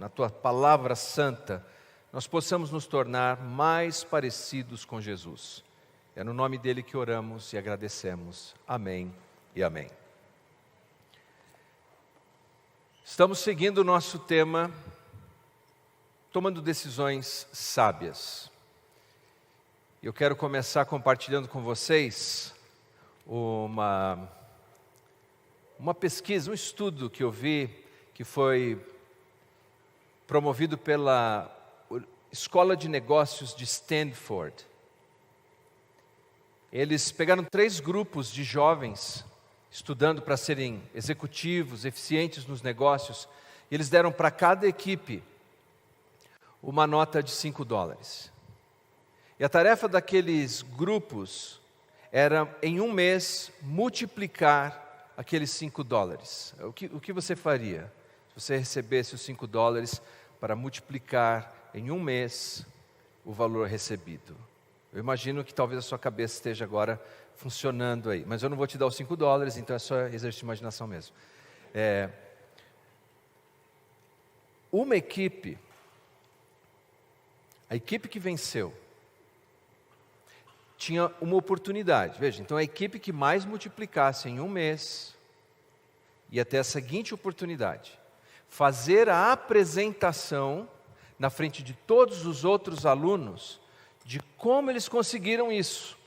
na Tua palavra santa, nós possamos nos tornar mais parecidos com Jesus. É no nome dele que oramos e agradecemos. Amém e amém. Estamos seguindo o nosso tema, tomando decisões sábias. Eu quero começar compartilhando com vocês uma pesquisa, um estudo que eu vi, que foi promovido pela Escola de Negócios de Stanford. Eles pegaram 3 grupos de jovens, estudando para serem executivos, eficientes nos negócios, e eles deram para cada equipe uma nota de $5. E a tarefa daqueles grupos era, em um mês, multiplicar aqueles $5. O que você faria se você recebesse os $5 para multiplicar em um mês o valor recebido? Eu imagino que talvez a sua cabeça esteja agora funcionando aí, mas eu não vou te dar os $5, então é só exercício de imaginação mesmo. Uma equipe, a equipe que venceu, tinha uma oportunidade. Veja, então a equipe que mais multiplicasse em um mês ia ter a seguinte oportunidade: fazer a apresentação na frente de todos os outros alunos de como eles conseguiram isso.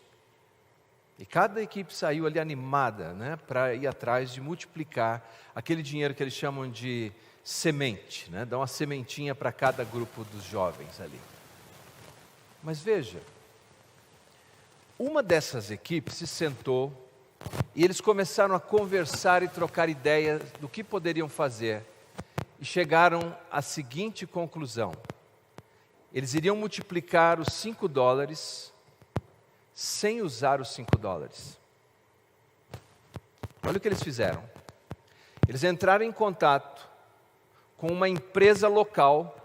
E cada equipe saiu ali animada, né, para ir atrás de multiplicar aquele dinheiro que eles chamam de semente, né, dar uma sementinha para cada grupo dos jovens ali. Mas veja, uma dessas equipes se sentou e eles começaram a conversar e trocar ideias do que poderiam fazer. E chegaram à seguinte conclusão: eles iriam multiplicar os $5 sem usar os $5. Olha o que eles fizeram. Eles entraram em contato com uma empresa local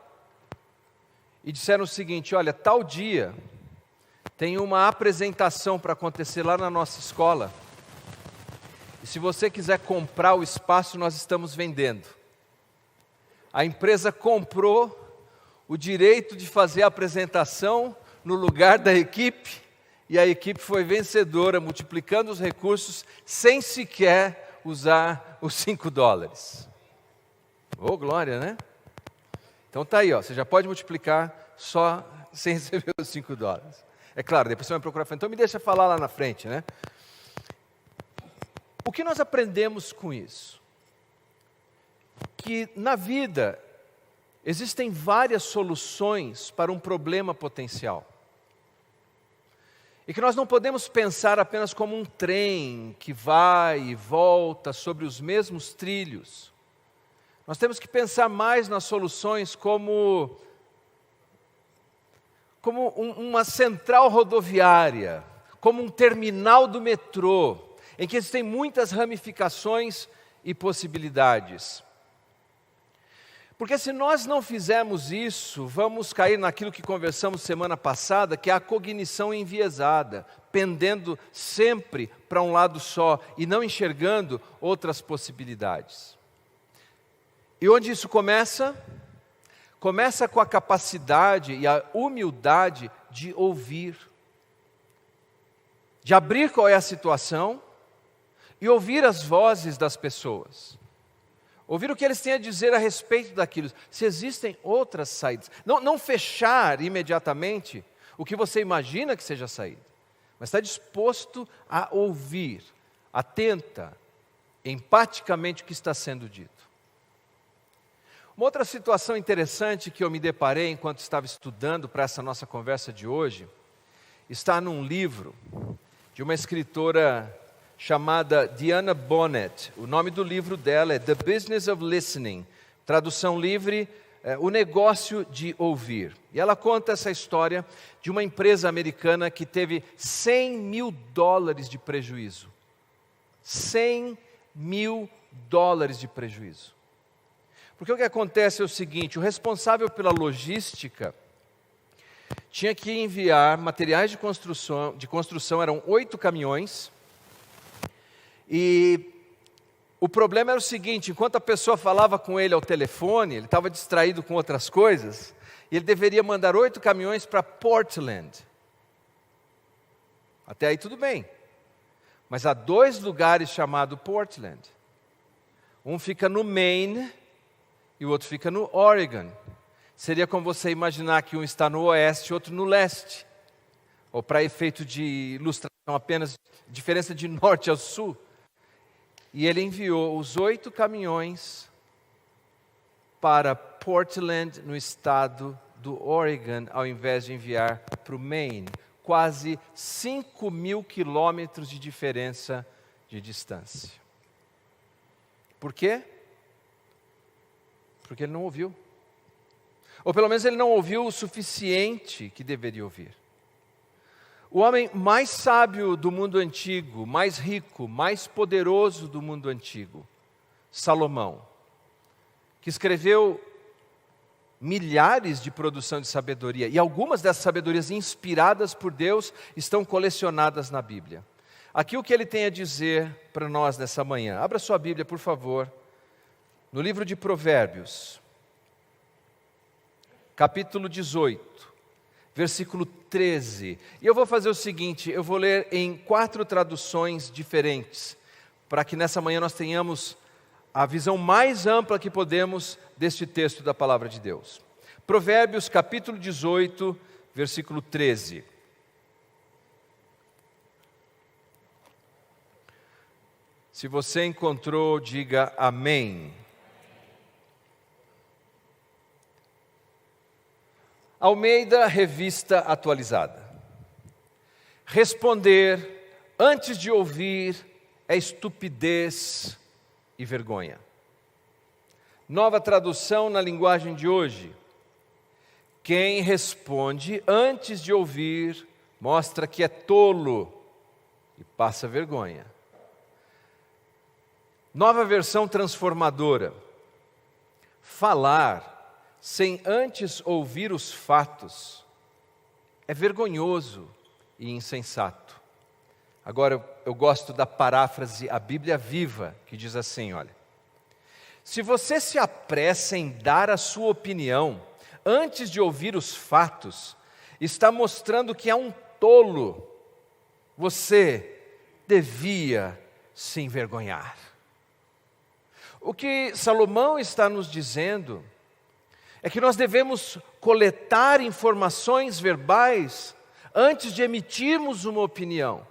e disseram o seguinte: olha, tal dia tem uma apresentação para acontecer lá na nossa escola, e se você quiser comprar o espaço, nós estamos vendendo. A empresa comprou o direito de fazer a apresentação no lugar da equipe, e a equipe foi vencedora, multiplicando os recursos sem sequer usar os $5. Oh, glória, né? Então tá aí, ó, você já pode multiplicar só sem receber os $5. É claro, depois você vai procurar, então me deixa falar lá na frente, né? O que nós aprendemos com isso? Que na vida existem várias soluções para um problema potencial. E que nós não podemos pensar apenas como um trem que vai e volta sobre os mesmos trilhos. Nós temos que pensar mais nas soluções como uma central rodoviária, como um terminal do metrô, em que existem muitas ramificações e possibilidades. Porque se nós não fizermos isso, vamos cair naquilo que conversamos semana passada, que é a cognição enviesada, pendendo sempre para um lado só e não enxergando outras possibilidades. E onde isso começa? Começa com a capacidade e a humildade de ouvir, de abrir qual é a situação e ouvir as vozes das pessoas. Ouvir o que eles têm a dizer a respeito daquilo, se existem outras saídas. Não fechar imediatamente o que você imagina que seja a saída, mas estar disposto a ouvir, atenta, empaticamente o que está sendo dito. Uma outra situação interessante que eu me deparei enquanto estava estudando para essa nossa conversa de hoje, está num livro de uma escritora chamada Diana Bonnet. O nome do livro dela é The Business of Listening, tradução livre, O Negócio de Ouvir. E ela conta essa história de uma empresa americana que teve $100 mil de prejuízo. $100 mil de prejuízo. Porque o que acontece é o seguinte: o responsável pela logística tinha que enviar materiais de construção, eram 8 caminhões, e O problema era o seguinte: enquanto a pessoa falava com ele ao telefone, ele estava distraído com outras coisas, e ele deveria mandar 8 caminhões para Portland. Até aí tudo bem. Mas há 2 lugares chamados Portland. Um fica no Maine e o outro fica no Oregon. Seria como você imaginar que um está no oeste e outro no leste. Ou para efeito de ilustração, apenas diferença de norte ao sul. E ele enviou os 8 caminhões para Portland, no estado do Oregon, ao invés de enviar para o Maine. Quase 5.000 quilômetros de diferença de distância. Por quê? Porque ele não ouviu. Ou pelo menos ele não ouviu o suficiente que deveria ouvir. O homem mais sábio do mundo antigo, mais rico, mais poderoso do mundo antigo, Salomão, que escreveu milhares de produção de sabedoria, e algumas dessas sabedorias inspiradas por Deus estão colecionadas na Bíblia. Aqui o que ele tem a dizer para nós nessa manhã. Abra sua Bíblia, por favor, no livro de Provérbios, capítulo 18, versículo 13. E eu vou fazer o seguinte, eu vou ler em 4 traduções diferentes, para que nessa manhã nós tenhamos a visão mais ampla que podemos deste texto da palavra de Deus. Provérbios capítulo 18, versículo 13. Se você encontrou, diga amém. Almeida, Revista Atualizada. Responder antes de ouvir é estupidez e vergonha. Nova tradução na linguagem de hoje. Quem responde antes de ouvir mostra que é tolo e passa vergonha. Nova versão transformadora. Falar sem antes ouvir os fatos é vergonhoso e insensato. Agora eu gosto da paráfrase A Bíblia Viva, que diz assim, olha: se você se apressa em dar a sua opinião antes de ouvir os fatos, está mostrando que é um tolo. Você devia se envergonhar. O que Salomão está nos dizendo é que nós devemos coletar informações verbais antes de emitirmos uma opinião.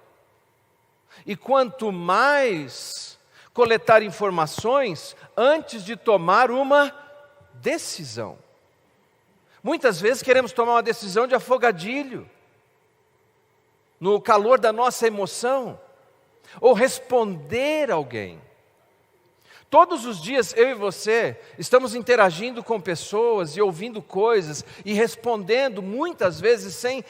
E quanto mais coletar informações antes de tomar uma decisão. Muitas vezes queremos tomar uma decisão de afogadilho, no calor da nossa emoção, ou responder a alguém. Todos os dias, eu e você, estamos interagindo com pessoas e ouvindo coisas e respondendo, muitas vezes, sem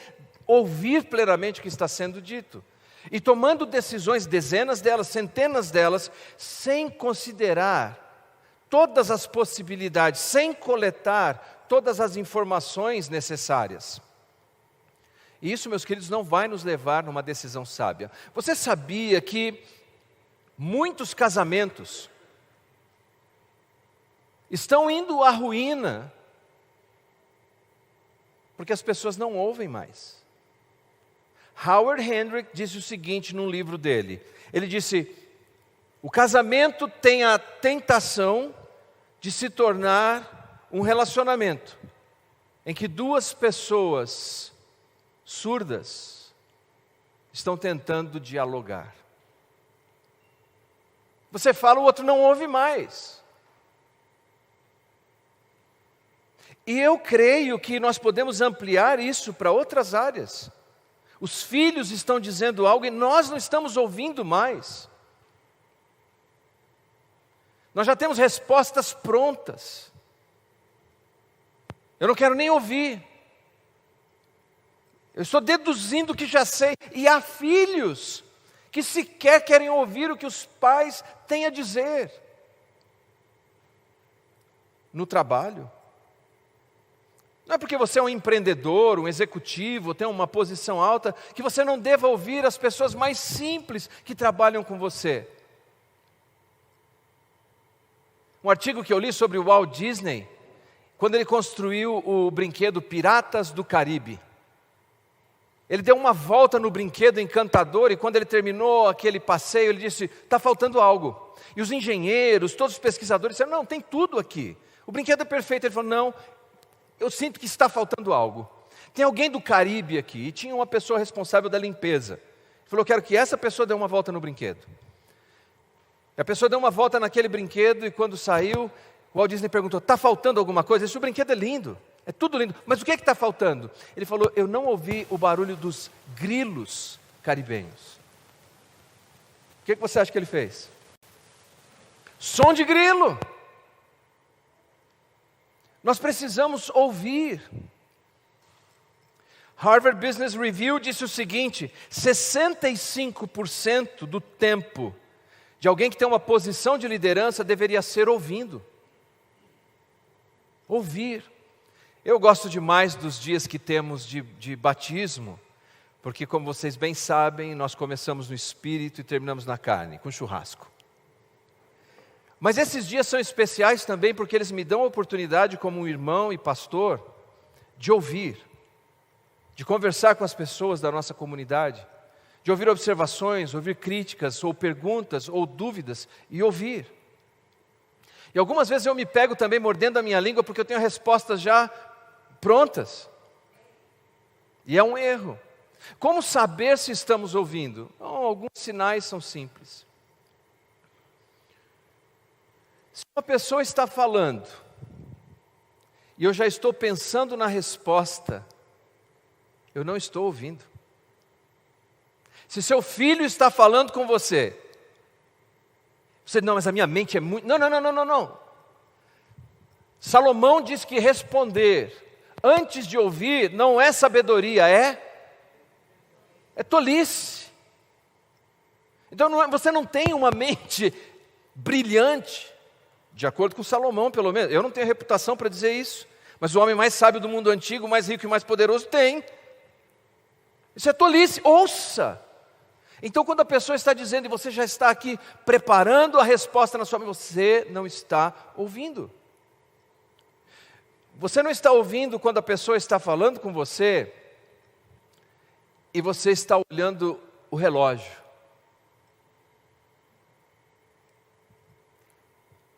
ouvir plenamente o que está sendo dito. E tomando decisões, dezenas delas, centenas delas, sem considerar todas as possibilidades, sem coletar todas as informações necessárias. E isso, meus queridos, não vai nos levar numa decisão sábia. Você sabia que muitos casamentos estão indo à ruína porque as pessoas não ouvem mais? Howard Hendrick disse o seguinte num livro dele. Ele disse: o casamento tem a tentação de se tornar um relacionamento em que 2 pessoas surdas estão tentando dialogar. Você fala, o outro não ouve mais. E eu creio que nós podemos ampliar isso para outras áreas. Os filhos estão dizendo algo e nós não estamos ouvindo mais. Nós já temos respostas prontas. Eu não quero nem ouvir. Eu estou deduzindo que já sei. E há filhos que sequer querem ouvir o que os pais têm a dizer. No trabalho. Não é porque você é um empreendedor, um executivo, tem uma posição alta, que você não deva ouvir as pessoas mais simples que trabalham com você. Um artigo que eu li sobre o Walt Disney, quando ele construiu o brinquedo Piratas do Caribe. Ele deu uma volta no brinquedo encantador e quando ele terminou aquele passeio, ele disse, está faltando algo. E os engenheiros, todos os pesquisadores disseram, não, tem tudo aqui. O brinquedo é perfeito. Ele falou, não, eu sinto que está faltando algo. Tem alguém do Caribe aqui, e tinha uma pessoa responsável da limpeza. Ele falou, quero que essa pessoa dê uma volta no brinquedo. E a pessoa deu uma volta naquele brinquedo e quando saiu, o Walt Disney perguntou, está faltando alguma coisa? Esse brinquedo é lindo, é tudo lindo, mas o que está faltando? Ele falou, eu não ouvi o barulho dos grilos caribenhos. O que você acha que ele fez? Som de grilo. Nós precisamos ouvir. Harvard Business Review disse o seguinte, 65% do tempo de alguém que tem uma posição de liderança deveria ser ouvindo. Ouvir. Eu gosto demais dos dias que temos de batismo, porque como vocês bem sabem, nós começamos no espírito e terminamos na carne, com churrasco. Mas esses dias são especiais também porque eles me dão a oportunidade como um irmão e pastor de ouvir, de conversar com as pessoas da nossa comunidade, de ouvir observações, ouvir críticas, ou perguntas, ou dúvidas, e ouvir. E algumas vezes eu me pego também mordendo a minha língua, porque eu tenho respostas já prontas. E é um erro. Como saber se estamos ouvindo? Alguns sinais são simples. Se uma pessoa está falando, e eu já estou pensando na resposta, eu não estou ouvindo. Se seu filho está falando com você, não, mas a minha mente é muito... Não. Salomão diz que responder antes de ouvir não é sabedoria, é tolice. Então você não tem uma mente brilhante, de acordo com Salomão pelo menos. Eu não tenho reputação para dizer isso, mas o homem mais sábio do mundo antigo, mais rico e mais poderoso tem. Isso é tolice, ouça. Então quando a pessoa está dizendo e você já está aqui preparando a resposta na sua mente, você não está ouvindo. Você não está ouvindo quando a pessoa está falando com você e você está olhando o relógio.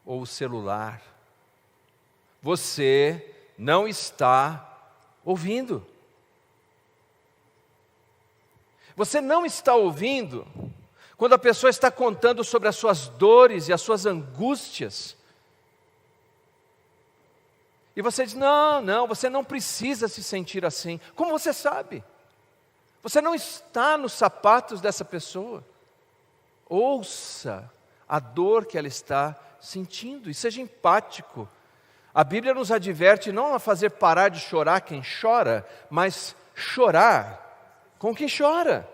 Ou o celular. Você não está ouvindo. Você não está ouvindo quando a pessoa está contando sobre as suas dores e as suas angústias. E você diz, não, você não precisa se sentir assim. Como você sabe? Você não está nos sapatos dessa pessoa. Ouça a dor que ela está sentindo e seja empático. A Bíblia nos adverte não a fazer parar de chorar quem chora, mas chorar com quem chora.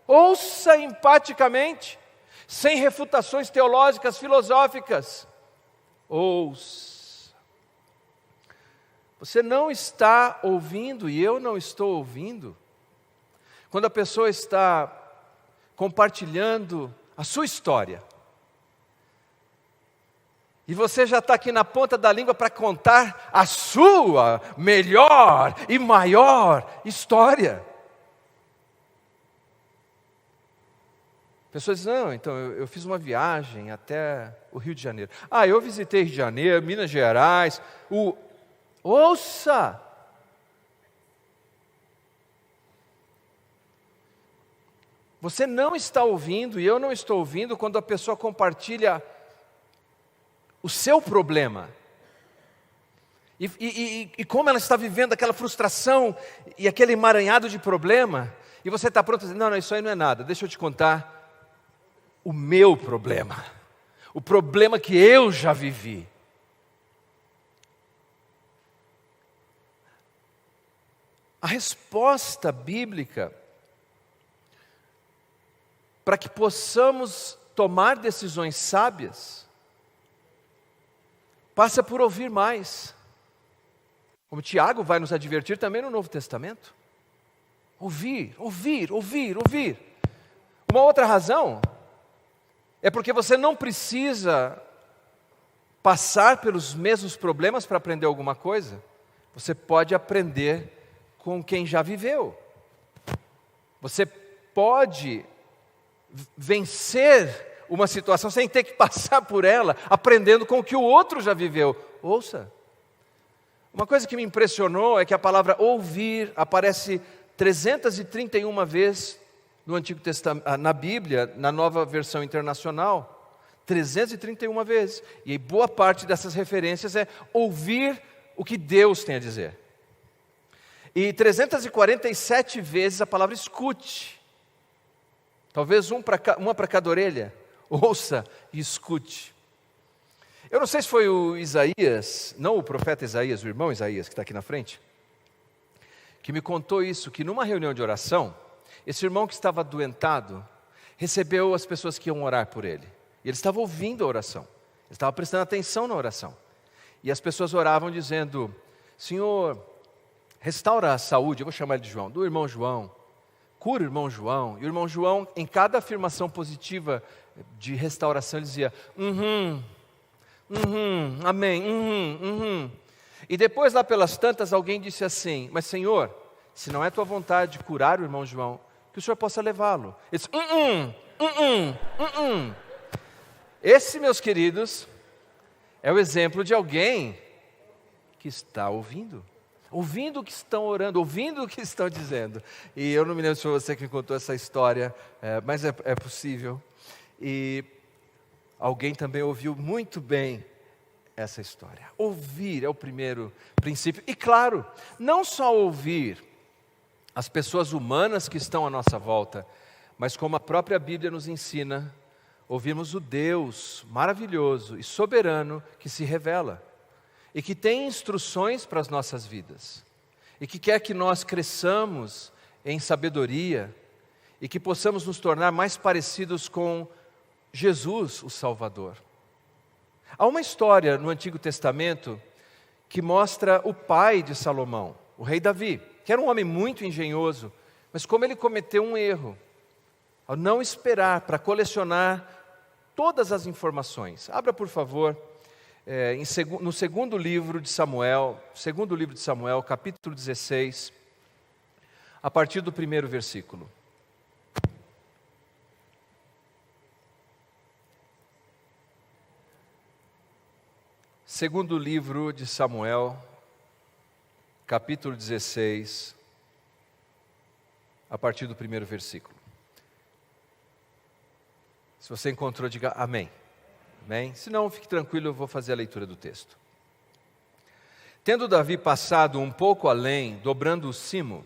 Ouça empaticamente, sem refutações teológicas, filosóficas. Ouça. Você não está ouvindo, e eu não estou ouvindo, quando a pessoa está compartilhando a sua história. E você já está aqui na ponta da língua para contar a sua melhor e maior história. Pessoas dizem, não, então eu fiz uma viagem até o Rio de Janeiro. Eu visitei Rio de Janeiro, Minas Gerais. Ouça! Você não está ouvindo, e eu não estou ouvindo, quando a pessoa compartilha o seu problema. E como ela está vivendo aquela frustração e aquele emaranhado de problema, e você está pronto a dizer, não, isso aí não é nada, deixa eu te contar o meu problema, o problema que eu já vivi. A resposta bíblica para que possamos tomar decisões sábias passa por ouvir mais. Como Tiago vai nos advertir também no Novo Testamento. Ouvir. Uma outra razão é porque você não precisa passar pelos mesmos problemas para aprender alguma coisa. Você pode aprender com quem já viveu. Você pode vencer uma situação sem ter que passar por ela, aprendendo com o que o outro já viveu. Ouça. Uma coisa que me impressionou é que a palavra ouvir aparece 331 vezes no Antigo Testamento, na Bíblia, na Nova Versão Internacional. 331 vezes. E boa parte dessas referências é ouvir o que Deus tem a dizer. E 347 vezes a palavra escute. Talvez uma para cada orelha. Ouça e escute. Eu não sei se foi o Isaías, não o profeta Isaías, o irmão Isaías que está aqui na frente, que me contou isso, que numa reunião de oração, esse irmão que estava adoentado, recebeu as pessoas que iam orar por ele. E ele estava ouvindo a oração, ele estava prestando atenção na oração. E as pessoas oravam dizendo: Senhor, restaura a saúde, eu vou chamar ele de João, do irmão João, cura o irmão João. E o irmão João, em cada afirmação positiva de restauração, ele dizia: amém, E depois, lá pelas tantas, alguém disse assim: mas Senhor, se não é tua vontade curar o irmão João, que o Senhor possa levá-lo. Ele disse: Esse, meus queridos, é o exemplo de alguém que está ouvindo o que estão orando, ouvindo o que estão dizendo. E eu não me lembro se foi você que me contou essa história, mas é possível. E alguém também ouviu muito bem essa história. Ouvir é o primeiro princípio. E claro, não só ouvir as pessoas humanas que estão à nossa volta, mas como a própria Bíblia nos ensina, ouvirmos o Deus maravilhoso e soberano que se revela e que tem instruções para as nossas vidas e que quer que nós cresçamos em sabedoria e que possamos nos tornar mais parecidos com Jesus, o Salvador. Há uma história no Antigo Testamento que mostra o pai de Salomão, o rei Davi, que era um homem muito engenhoso, mas como ele cometeu um erro, ao não esperar para colecionar todas as informações. Abra, por favor, no segundo livro de Samuel, capítulo 16, a partir do primeiro versículo. Segundo livro de Samuel, capítulo 16, a partir do primeiro versículo. Se você encontrou, diga amém. Amém? Se não, fique tranquilo, eu vou fazer a leitura do texto. Tendo Davi passado um pouco além, dobrando o cimo,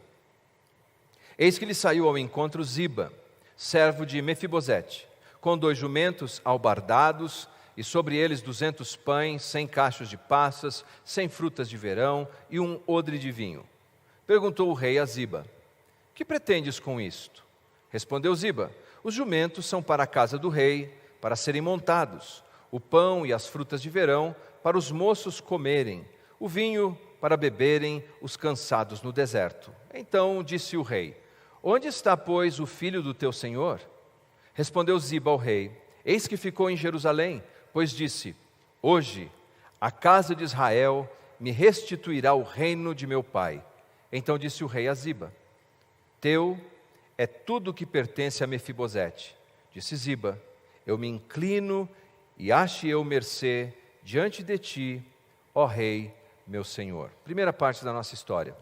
eis que lhe saiu ao encontro Ziba, servo de Mefibosete, com 2 jumentos albardados, e sobre eles 200 pães, 100 cachos de passas, 100 frutas de verão e um odre de vinho. Perguntou o rei a Ziba: que pretendes com isto? Respondeu Ziba: os jumentos são para a casa do rei, para serem montados, o pão e as frutas de verão para os moços comerem, o vinho para beberem os cansados no deserto. Então disse o rei: onde está, pois, o filho do teu senhor? Respondeu Ziba ao rei: eis que ficou em Jerusalém, pois disse: hoje a casa de Israel me restituirá o reino de meu pai. Então disse o rei a Ziba: teu é tudo o que pertence a Mefibosete. Disse Ziba: eu me inclino e ache eu mercê diante de ti, ó rei, meu senhor. Primeira parte da nossa história.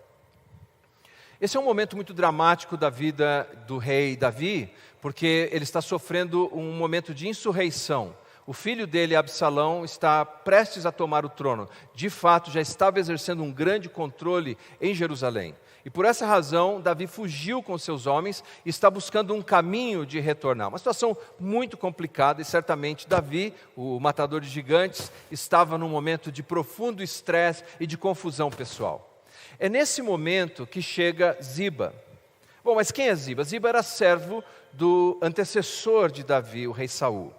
Esse é um momento muito dramático da vida do rei Davi, porque ele está sofrendo um momento de insurreição. O filho dele, Absalão, está prestes a tomar o trono. De fato, já estava exercendo um grande controle em Jerusalém. E por essa razão, Davi fugiu com seus homens e está buscando um caminho de retornar. Uma situação muito complicada e certamente Davi, o matador de gigantes, estava num momento de profundo estresse e de confusão pessoal. É nesse momento que chega Ziba. Bom, mas quem é Ziba? Ziba era servo do antecessor de Davi, o rei Saul.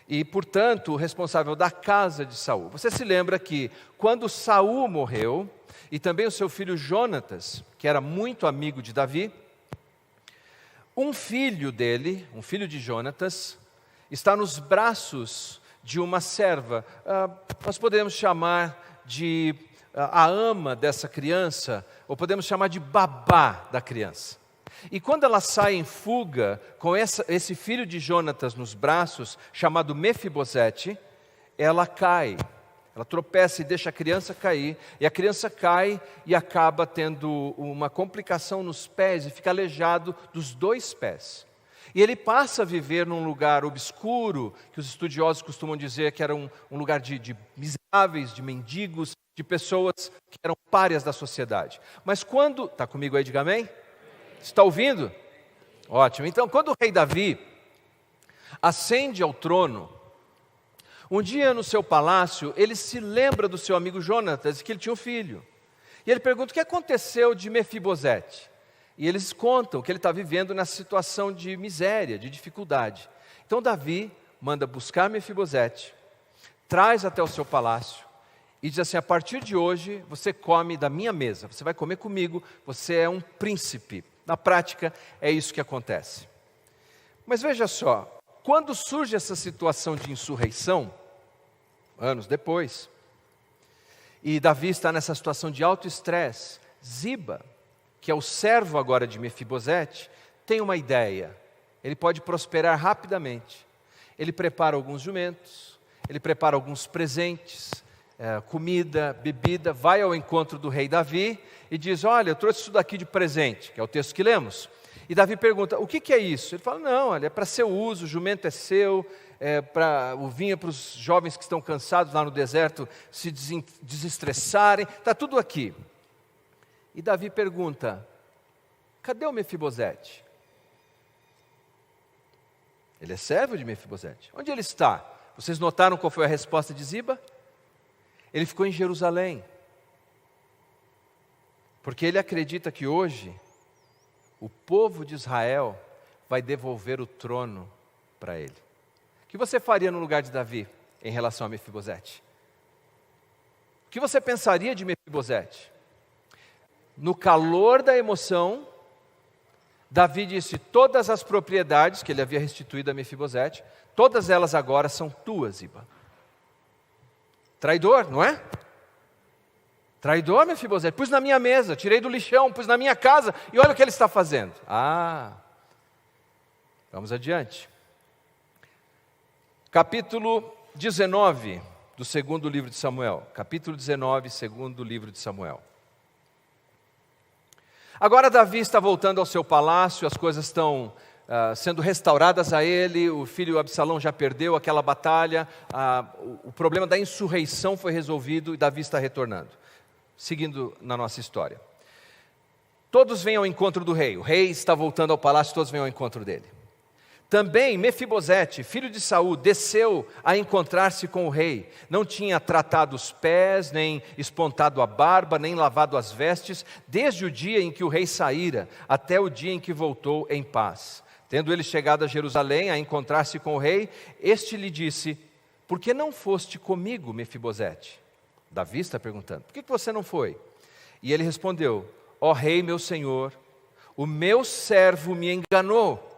E, portanto, o responsável da casa de Saul. Você se lembra que quando Saul morreu, e também o seu filho Jonatas, que era muito amigo de Davi, um filho dele, um filho de Jonatas, está nos braços de uma serva. Nós podemos chamar de a ama dessa criança, ou podemos chamar de babá da criança. E quando ela sai em fuga, com esse filho de Jonatas nos braços, chamado Mefibosete, ela cai, ela tropeça e deixa a criança cair, e a criança cai e acaba tendo uma complicação nos pés, e fica aleijado dos 2 pés. E ele passa a viver num lugar obscuro, que os estudiosos costumam dizer que era um lugar de miseráveis, de mendigos, de pessoas que eram párias da sociedade. Mas quando... Está comigo aí, diga amém? Está ouvindo? Ótimo. Então, quando o rei Davi ascende ao trono, um dia no seu palácio, ele se lembra do seu amigo Jonatas, que ele tinha um filho. E ele pergunta: o que aconteceu de Mefibosete? E eles contam que ele está vivendo nessa situação de miséria, de dificuldade. Então Davi manda buscar Mefibosete, traz até o seu palácio e diz assim: a partir de hoje você come da minha mesa, você vai comer comigo, você é um príncipe. Na prática é isso que acontece. Mas veja só, quando surge essa situação de insurreição, anos depois, e Davi está nessa situação de alto estresse, Ziba, que é o servo agora de Mefibosete, tem uma ideia. Ele pode prosperar rapidamente. Ele prepara alguns jumentos, ele prepara alguns presentes, comida, bebida, vai ao encontro do rei Davi e diz: olha, eu trouxe isso daqui de presente, que é o texto que lemos. E Davi pergunta: o que é isso? Ele fala: não, olha, é para seu uso, o jumento é seu, o vinho é para os jovens que estão cansados lá no deserto se desestressarem, está tudo aqui. E Davi pergunta: cadê o Mefibosete? Ele é servo de Mefibosete. Onde ele está? Vocês notaram qual foi a resposta de Ziba? Ele ficou em Jerusalém. Porque ele acredita que hoje o povo de Israel vai devolver o trono para ele. O que você faria no lugar de Davi em relação a Mefibosete? O que você pensaria de Mefibosete? No calor da emoção, Davi disse: todas as propriedades que ele havia restituído a Mefibosete, todas elas agora são tuas, Ziba. Traidor, não é? Traidor, Mefibosete. Pus na minha mesa, tirei do lixão, pus na minha casa, e olha o que ele está fazendo. Vamos adiante. Capítulo 19 do segundo livro de Samuel. Capítulo 19, segundo livro de Samuel. Agora Davi está voltando ao seu palácio, as coisas estão sendo restauradas a ele, o filho Absalão já perdeu aquela batalha, o problema da insurreição foi resolvido e Davi está retornando. Seguindo na nossa história. Todos vêm ao encontro do rei, o rei está voltando ao palácio, todos vêm ao encontro dele. Também Mefibosete, filho de Saul, desceu a encontrar-se com o rei. Não tinha tratado os pés, nem espontado a barba, nem lavado as vestes, desde o dia em que o rei saíra, até o dia em que voltou em paz. Tendo ele chegado a Jerusalém a encontrar-se com o rei, este lhe disse: por que não foste comigo, Mefibosete? Davi está perguntando: por que você não foi? E ele respondeu: ó rei, meu senhor, o meu servo me enganou.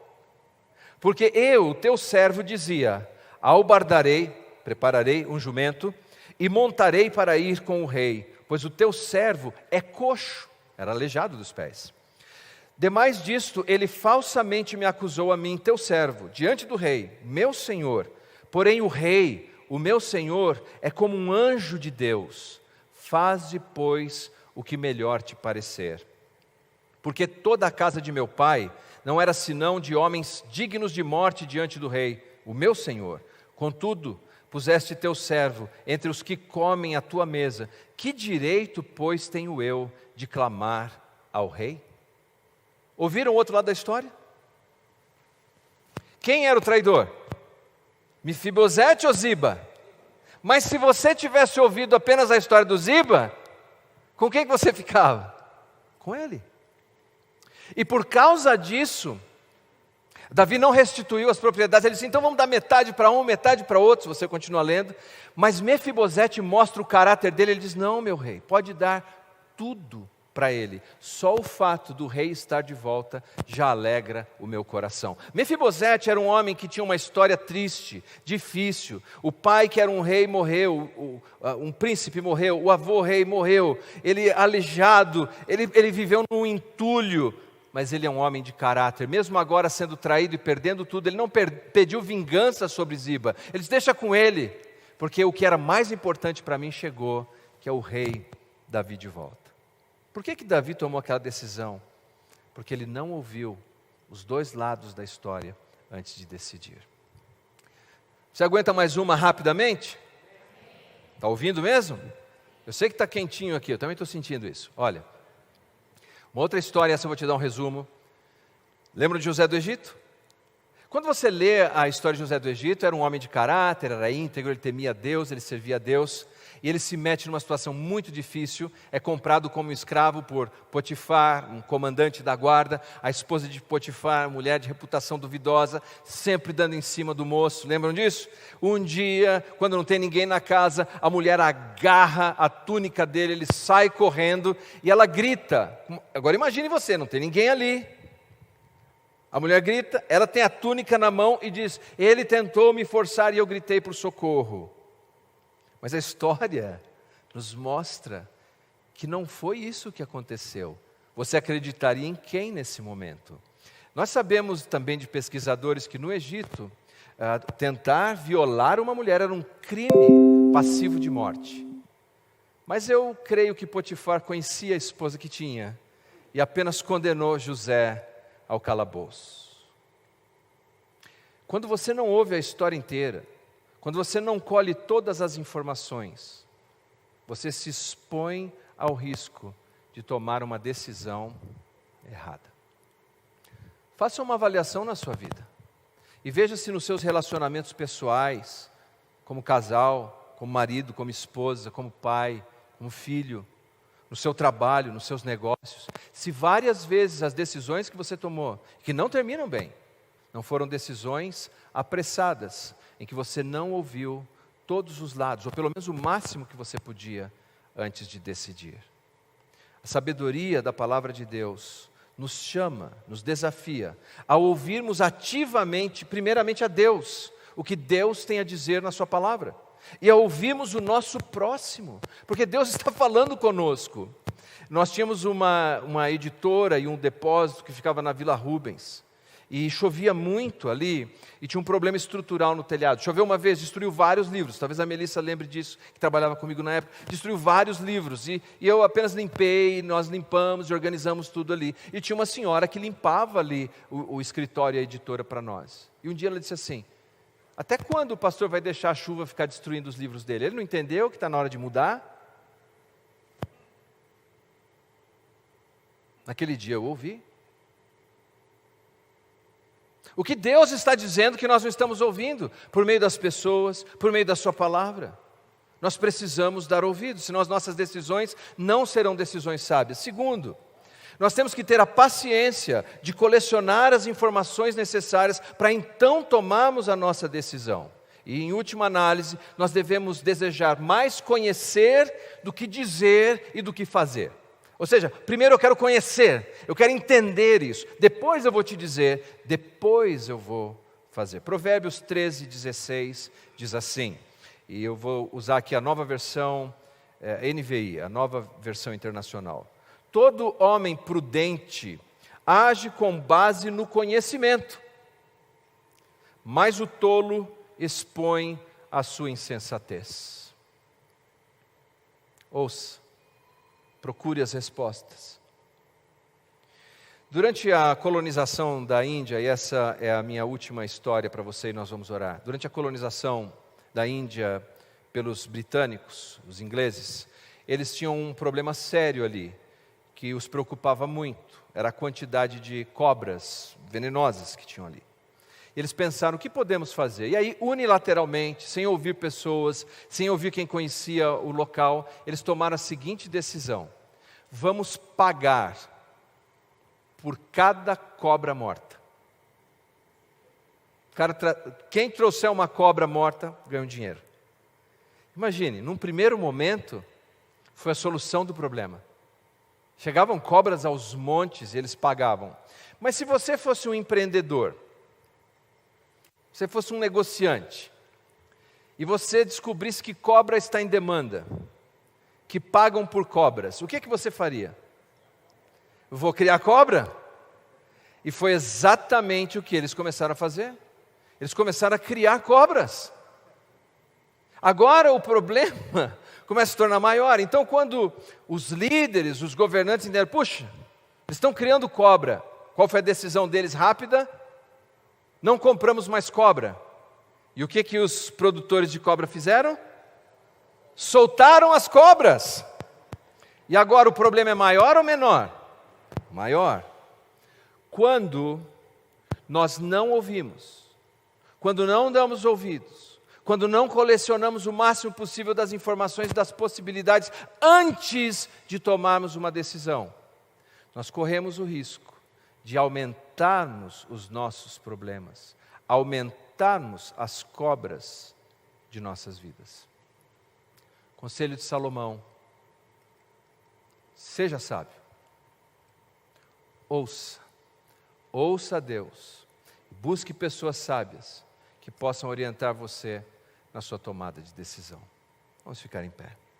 Porque eu, teu servo, dizia: albardarei, prepararei um jumento, e montarei para ir com o rei, pois o teu servo é coxo, era aleijado dos pés. Demais disto, ele falsamente me acusou a mim, teu servo, diante do rei, meu senhor. Porém o rei, o meu senhor, é como um anjo de Deus. Faze, pois, o que melhor te parecer. Porque toda a casa de meu pai não era senão de homens dignos de morte diante do rei, o meu senhor. Contudo, puseste teu servo entre os que comem à tua mesa. Que direito, pois, tenho eu de clamar ao rei? Ouviram o outro lado da história? Quem era o traidor? Mefibosete ou Ziba? Mas se você tivesse ouvido apenas a história do Ziba, com quem que você ficava? Com ele. E por causa disso, Davi não restituiu as propriedades. Ele disse: então vamos dar metade para um, metade para outro, se você continua lendo. Mas Mefibosete mostra o caráter dele. Ele diz: não, meu rei, pode dar tudo para ele. Só o fato do rei estar de volta já alegra o meu coração. Mefibosete era um homem que tinha uma história triste, difícil. O pai, que era um rei, morreu, um príncipe morreu, o avô rei morreu. Ele aleijado, ele viveu num entulho, mas ele é um homem de caráter. Mesmo agora sendo traído e perdendo tudo, ele não pediu vingança sobre Ziba. Ele disse: deixa com ele, porque o que era mais importante para mim chegou, que é o rei Davi de volta. Por que Davi tomou aquela decisão? Porque ele não ouviu os dois lados da história antes de decidir. Você aguenta mais uma rapidamente? Está ouvindo mesmo? Eu sei que está quentinho aqui, eu também estou sentindo isso. Olha, uma outra história, essa eu vou te dar um resumo. Lembra de José do Egito? Quando você lê a história de José do Egito, era um homem de caráter, era íntegro, ele temia Deus, ele servia a Deus. E ele se mete numa situação muito difícil, é comprado como escravo por Potifar, um comandante da guarda. A esposa de Potifar, mulher de reputação duvidosa, sempre dando em cima do moço. Lembram disso? Um dia, quando não tem ninguém na casa, a mulher agarra a túnica dele, ele sai correndo e ela grita. Agora imagine você, não tem ninguém ali. A mulher grita, ela tem a túnica na mão e diz: ele tentou me forçar e eu gritei por socorro. Mas a história nos mostra que não foi isso que aconteceu. Você acreditaria em quem nesse momento? Nós sabemos também de pesquisadores que no Egito, tentar violar uma mulher era um crime passivo de morte. Mas eu creio que Potifar conhecia a esposa que tinha e apenas condenou José ao calabouço. Quando você não ouve a história inteira, quando você não colhe todas as informações, você se expõe ao risco de tomar uma decisão errada. Faça uma avaliação na sua vida e veja se nos seus relacionamentos pessoais, como casal, como marido, como esposa, como pai, como filho, no seu trabalho, nos seus negócios, se várias vezes as decisões que você tomou, que não terminam bem, não foram decisões apressadas, em que você não ouviu todos os lados, ou pelo menos o máximo que você podia antes de decidir. A sabedoria da palavra de Deus nos chama, nos desafia a ouvirmos ativamente, primeiramente a Deus, o que Deus tem a dizer na sua palavra, e a ouvirmos o nosso próximo, porque Deus está falando conosco. Nós tínhamos uma editora e um depósito que ficava na Vila Rubens, e chovia muito ali, e tinha um problema estrutural no telhado. Choveu uma vez, destruiu vários livros, talvez a Melissa lembre disso, que trabalhava comigo na época, destruiu vários livros, e eu apenas limpei, nós limpamos e organizamos tudo ali. E tinha uma senhora que limpava ali o escritório e a editora para nós. E um dia ela disse assim: até quando o pastor vai deixar a chuva ficar destruindo os livros dele? Ele não entendeu que está na hora de mudar? Naquele dia eu ouvi. O que Deus está dizendo que nós não estamos ouvindo, por meio das pessoas, por meio da sua palavra. Nós precisamos dar ouvido, senão as nossas decisões não serão decisões sábias. Segundo, nós temos que ter a paciência de colecionar as informações necessárias para então tomarmos a nossa decisão. E em última análise, nós devemos desejar mais conhecer do que dizer e do que fazer. Ou seja, primeiro eu quero conhecer, eu quero entender isso, depois eu vou te dizer, depois eu vou fazer. Provérbios 13:16 diz assim, e eu vou usar aqui a nova versão NVI, a nova versão internacional. Todo homem prudente age com base no conhecimento, mas o tolo expõe a sua insensatez. Ouça. Procure as respostas. Durante a colonização da Índia, e essa é a minha última história para você e nós vamos orar. Durante a colonização da Índia pelos britânicos, os ingleses, eles tinham um problema sério ali, que os preocupava muito. Era a quantidade de cobras venenosas que tinham ali. Eles pensaram, o que podemos fazer? E aí, unilateralmente, sem ouvir pessoas, sem ouvir quem conhecia o local, eles tomaram a seguinte decisão: vamos pagar por cada cobra morta. Quem trouxer uma cobra morta, ganha um dinheiro. Imagine, num primeiro momento, foi a solução do problema. Chegavam cobras aos montes e eles pagavam. Mas se você fosse um empreendedor, você fosse um negociante, e você descobrisse que cobra está em demanda, que pagam por cobras, o que você faria? Eu vou criar cobra? E foi exatamente o que eles começaram a fazer. Eles começaram a criar cobras. Agora o problema começa a se tornar maior. Então, quando os líderes, os governantes entenderam, puxa, eles estão criando cobra. Qual foi a decisão deles rápida? Não compramos mais cobra. E o que os produtores de cobra fizeram? Soltaram as cobras. E agora o problema é maior ou menor? Maior. Quando nós não ouvimos, quando não damos ouvidos, quando não colecionamos o máximo possível das informações e das possibilidades antes de tomarmos uma decisão, nós corremos o risco de aumentarmos os nossos problemas, aumentarmos as cobras de nossas vidas. Conselho de Salomão: seja sábio, ouça a Deus, busque pessoas sábias que possam orientar você na sua tomada de decisão. Vamos ficar em pé.